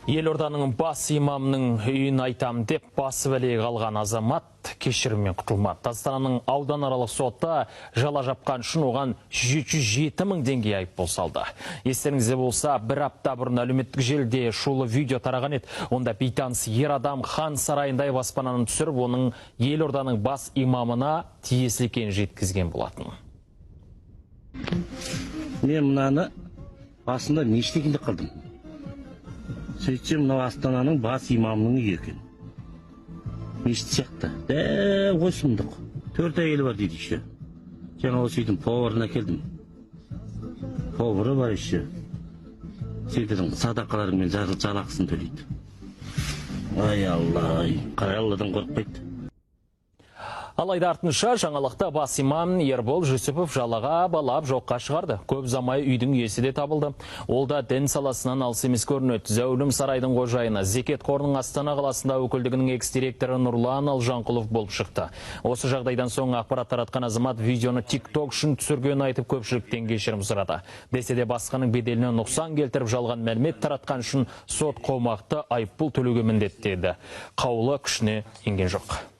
Елорданың бас имамның үйін айтам деп басы бәлеге қалған азамат кешіріммен құтылмады. Астананың ауданаралық сотта жала жапқан үшін оған 707 мың теңге айыппұл салды. Естеріңізде болса, бір апта бұрын әлеуметтік желіде шулы видео тараған еді. Онда бейтаныс ер адам хан сарайындай баспананы түсіріп, оның Елорданың бас имамына тиесілі екенін жеткізген болатын. Мен мынаны басында нештегенде қылдым. Сөйтсем, мынау Астананың бас имамының үйі екен. Мешіт сияқты. Ғой сұмдық. 4 әйелі бар дейді еще. Жаңа осы үйдің поварына келдім. Повары бар еще. Сөйтедің садақаларыңмен жалақысын төлейді. Ай Алла, қарай Алладан қорықпайды. Алайда артынша жаңалықта бас имам Ербол Жүсіпов жалаға балап жоққа шығарды. Көп замай үйдің иесі де табылды. Ол да дін саласынан алыс емес көрінеді. Зәулім сарайдың қожайыны, Зекет қорының Астана қаласында өкілдігінің экс-директоры Нұрлан Алжанқұлов болып шықты. Осы жағдайдан соң ақпарат таратқан азамат видеоны TikTok үшін түсірген айтып көпшіліктен кешірім сұрады. Десе де басқаның беделіне нұқсан келтіріп жалған мәлімет таратқан үшін сот қомақты айыппұл төлеуге міндеттеді. Қаулы күшіне енген жоқ.